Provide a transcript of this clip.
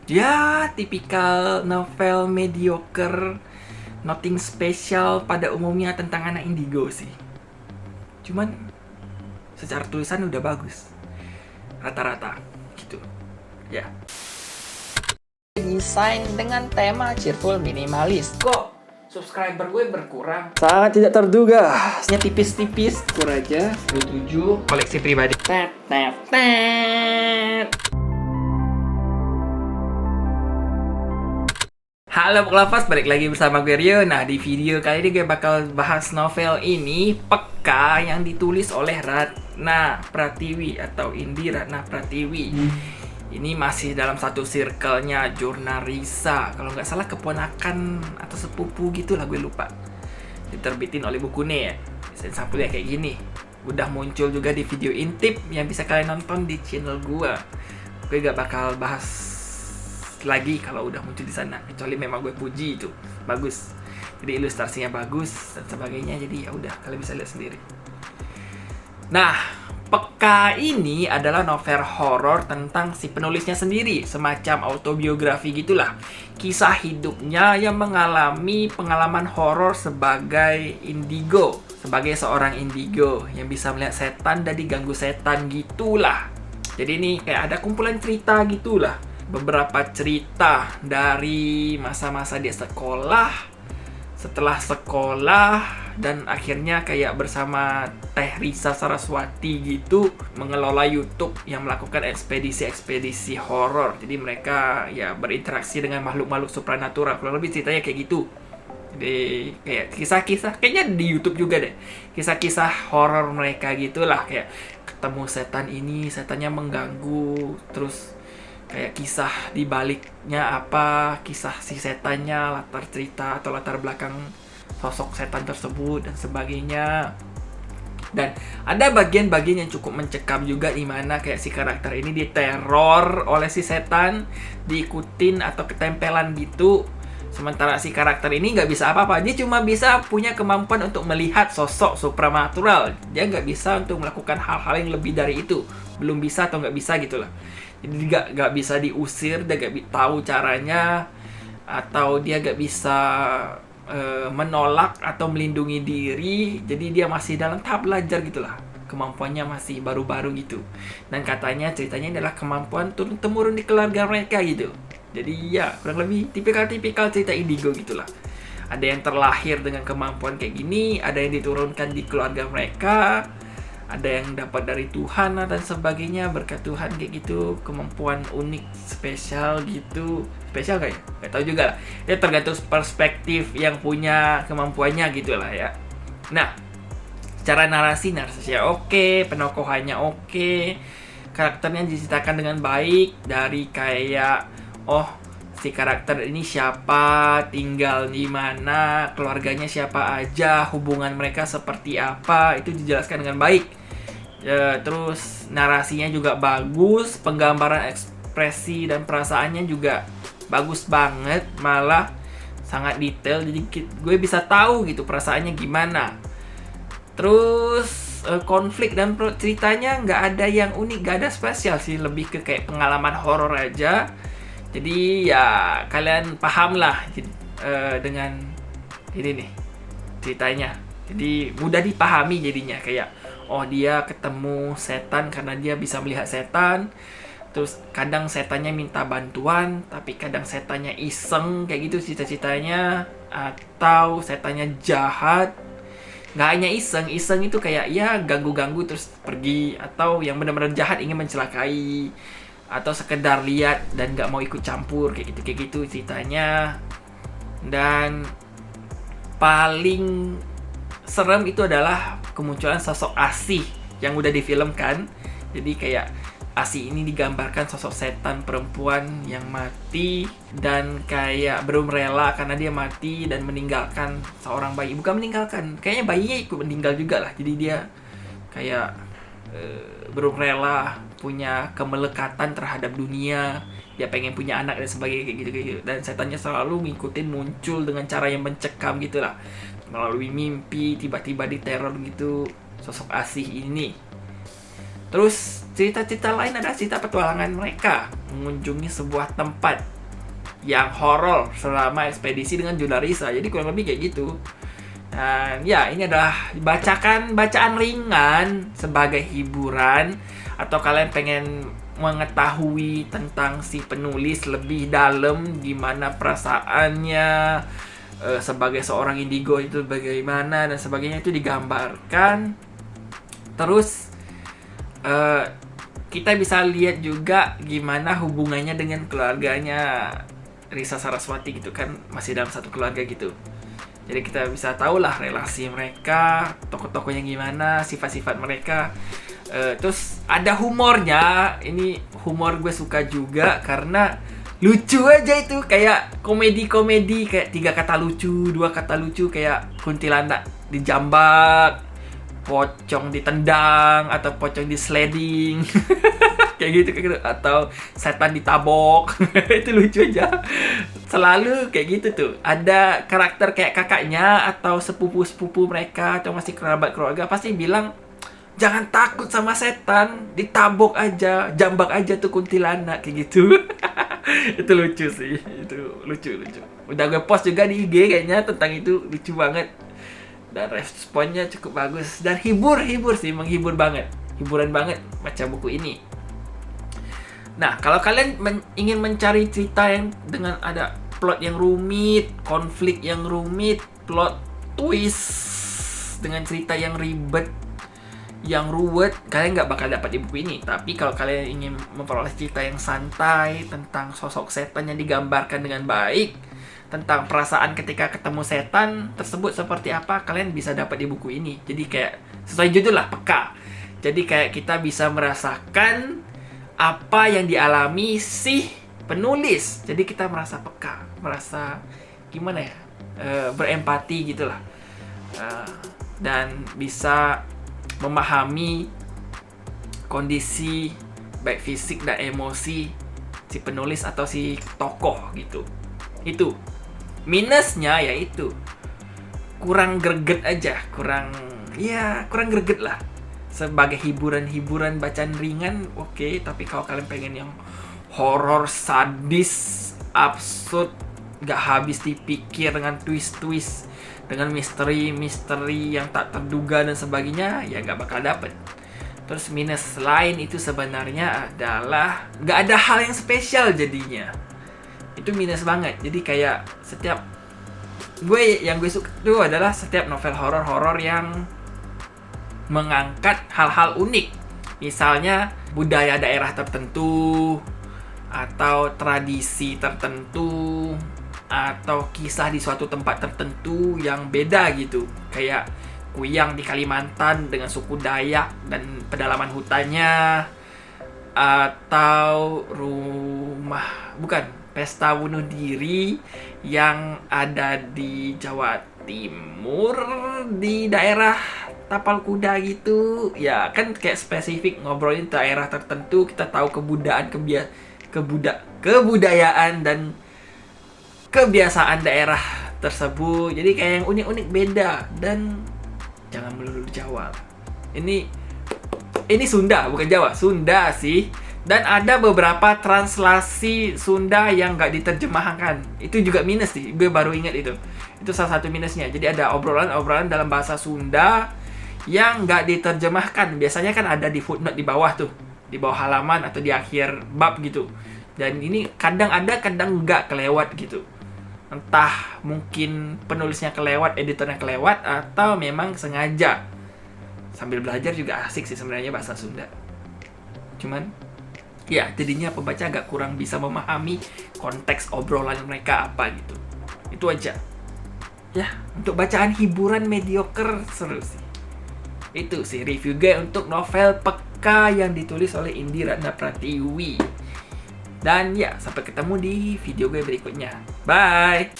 Ya, tipikal novel mediocre, nothing special pada umumnya tentang anak indigo sih. Cuman secara tulisan udah bagus, rata-rata gitu. Ya. Desain dengan tema cheerful minimalis. Kok subscriber gue berkurang? Sangat tidak terduga. Nya tipis-tipis, kur aja 27 koleksi pribadi. Tet tet tet. Halo Poklavas, balik lagi bersama gue Rio. Nah, di video kali ini gue bakal bahas novel ini, Peka, yang ditulis oleh Ratna Pratiwi atau Indi Ratna Pratiwi. Ini masih dalam satu circle-nya Jurnarisa. Kalau nggak salah keponakan atau sepupu gitu lah, gue lupa. Diterbitin oleh Bukune ya. Desain sampulnya kayak gini. Udah muncul juga di video intip yang bisa kalian nonton di channel gue. Gue gak bakal bahas lagi kalau udah muncul di sana, kecuali memang gue puji itu bagus, jadi ilustrasinya bagus dan sebagainya, jadi ya udah kalian bisa lihat sendiri. Nah, Peka ini adalah novel horor tentang si penulisnya sendiri, semacam autobiografi gitulah, kisah hidupnya yang mengalami pengalaman horor sebagai indigo, sebagai seorang indigo yang bisa melihat setan dan diganggu setan gitulah. Jadi ini kayak ada kumpulan cerita gitulah, beberapa cerita dari masa-masa dia sekolah, setelah sekolah, dan akhirnya kayak bersama Teh Risa Saraswati gitu mengelola YouTube yang melakukan ekspedisi-ekspedisi horor. Jadi mereka ya berinteraksi dengan makhluk-makhluk supranatural. Kurang lebih ceritanya kayak gitu. Jadi kayak kisah-kisah, kayaknya di YouTube juga deh, kisah-kisah horor mereka gitulah, kayak ketemu setan ini, setannya mengganggu, terus kayak kisah di baliknya apa, kisah si setannya, latar cerita atau latar belakang sosok setan tersebut dan sebagainya. Dan ada bagian-bagian yang cukup mencekam juga, di mana kayak si karakter ini diteror oleh si setan, diikutin atau ketempelan gitu. Sementara si karakter ini nggak bisa apa-apa, dia cuma bisa punya kemampuan untuk melihat sosok supranatural. Dia nggak bisa untuk melakukan hal-hal yang lebih dari itu, belum bisa atau nggak bisa gitulah. Jadi nggak bisa diusir, dia nggak tahu caranya, atau dia nggak bisa menolak atau melindungi diri. Jadi dia masih dalam tahap belajar gitulah, kemampuannya masih baru-baru gitu. Dan katanya ceritanya adalah kemampuan turun temurun di keluarga mereka gitu. Jadi ya kurang lebih tipikal cerita indigo gitulah. Ada yang terlahir dengan kemampuan kayak gini, ada yang diturunkan di keluarga mereka, ada yang dapat dari Tuhan dan sebagainya, berkat Tuhan kayak gitu, kemampuan unik, spesial gitu. Spesial gak ya? Gak tahu juga lah. Ya tergantung perspektif yang punya kemampuannya gitu lah ya. Nah, secara narasinya oke, penokohannya oke, karakternya diceritakan dengan baik, dari kayak si karakter ini siapa, tinggal di mana, keluarganya siapa aja, hubungan mereka seperti apa, itu dijelaskan dengan baik. Ya, terus narasinya juga bagus, penggambaran ekspresi dan perasaannya juga bagus banget, malah sangat detail, jadi gue bisa tahu gitu perasaannya gimana. Terus konflik dan ceritanya nggak ada yang unik, nggak ada spesial sih, lebih ke kayak pengalaman horor aja. Jadi ya kalian paham lah dengan ini nih ceritanya. Jadi mudah dipahami jadinya, kayak dia ketemu setan karena dia bisa melihat setan. Terus kadang setannya minta bantuan, tapi kadang setannya iseng kayak gitu cita-citanya, atau setannya jahat. Nggak hanya iseng itu kayak ya ganggu-ganggu terus pergi, atau yang benar-benar jahat ingin mencelakai, atau sekedar lihat dan nggak mau ikut campur kayak gitu ceritanya. Dan paling serem itu adalah kemunculan sosok Asih yang udah difilmkan. Jadi kayak Asih ini digambarkan sosok setan perempuan yang mati dan kayak belum rela karena dia mati dan meninggalkan seorang bayi. Bukan meninggalkan, kayaknya bayinya ikut meninggal juga lah. Jadi dia kayak belum rela, punya kemelekatan terhadap dunia, dia pengen punya anak dan sebagainya kayak gitu. Dan setannya selalu ngikutin, muncul dengan cara yang mencekam gitulah, melalui mimpi, tiba-tiba diteror gitu sosok Asih ini. Terus cerita-cerita lain adalah cerita petualangan mereka mengunjungi sebuah tempat yang horor selama ekspedisi dengan Junarisa. Jadi kurang lebih kayak gitu. Dan ya, ini adalah bacaan ringan sebagai hiburan, atau kalian pengen mengetahui tentang si penulis lebih dalam, gimana perasaannya sebagai seorang indigo itu bagaimana dan sebagainya, itu digambarkan. Terus kita bisa lihat juga gimana hubungannya dengan keluarganya Risa Saraswati gitu kan, masih dalam satu keluarga gitu. Jadi kita bisa tahu lah relasi mereka, tokoh-tokohnya gimana, sifat-sifat mereka. Terus ada humornya. Ini humor gue suka juga karena lucu aja itu. Kayak komedi-komedi, kayak 3 kata lucu, 2 kata lucu, kayak kuntilanak dijambak, pocong ditendang, atau pocong di sliding. kayak gitu, atau setan ditabok. Itu lucu aja. Selalu kayak gitu tuh. Ada karakter kayak kakaknya atau sepupu-sepupu mereka atau masih kerabat keluarga pasti bilang, jangan takut sama setan, ditabok aja, jambak aja tuh kuntilanak, kayak gitu. Itu lucu sih. Itu lucu. Udah gue post juga di IG kayaknya tentang itu, lucu banget. Dan responnya cukup bagus dan hibur sih, menghibur banget. Hiburan banget baca buku ini. Nah, kalau kalian ingin mencari cerita yang dengan ada plot yang rumit, konflik yang rumit, plot twist dengan cerita yang ribet, yang ruwet, kalian nggak bakal dapat di buku ini. Tapi kalau kalian ingin memperoleh cerita yang santai tentang sosok setan yang digambarkan dengan baik, tentang perasaan ketika ketemu setan tersebut seperti apa, kalian bisa dapat di buku ini. Jadi kayak sesuai judul lah, peka. Jadi kayak kita bisa merasakan apa yang dialami si penulis. Jadi kita merasa peka, merasa gimana ya, berempati gitulah, dan bisa memahami kondisi baik fisik dan emosi si penulis atau si tokoh gitu. Itu minusnya, yaitu kurang greget aja, kurang greget lah. Sebagai hiburan bacaan ringan oke, tapi kalau kalian pengen yang horor, sadis, absurd, gak habis dipikir dengan twist-twist, dengan misteri yang tak terduga dan sebagainya, ya gak bakal dapet. Terus minus lain itu sebenarnya adalah gak ada hal yang spesial jadinya. Itu minus banget. Jadi kayak yang gue suka itu adalah setiap novel horor yang mengangkat hal-hal unik. Misalnya budaya daerah tertentu, atau tradisi tertentu, atau kisah di suatu tempat tertentu yang beda gitu. Kayak Kuyang di Kalimantan dengan suku Dayak dan pedalaman hutannya, atau pesta bunuh diri yang ada di Jawa Timur di daerah Tapal Kuda gitu. Ya kan kayak spesifik ngobrolin daerah tertentu, kita tahu kebudayaan dan kebiasaan daerah tersebut. Jadi kayak yang unik-unik, beda, dan jangan melulu Jawa. Ini Sunda, bukan Jawa. Sunda sih. Dan ada beberapa translasi Sunda yang gak diterjemahkan. Itu juga minus sih, gue baru ingat itu. Itu salah satu minusnya. Jadi ada obrolan dalam bahasa Sunda yang gak diterjemahkan. Biasanya kan ada di footnote di bawah tuh, di bawah halaman atau di akhir bab gitu. Dan ini kadang ada, kadang gak, kelewat gitu. Entah mungkin penulisnya kelewat, editornya kelewat, atau memang sengaja. Sambil belajar juga asik sih sebenarnya bahasa Sunda. Cuman ya jadinya pembaca agak kurang bisa memahami konteks obrolan mereka apa gitu. Itu aja. Ya, untuk bacaan hiburan mediocre seru sih. Itu sih review gue untuk novel Peka yang ditulis oleh Indi Ratna Pratiwi. Dan ya, sampai ketemu di video gue berikutnya. Bye!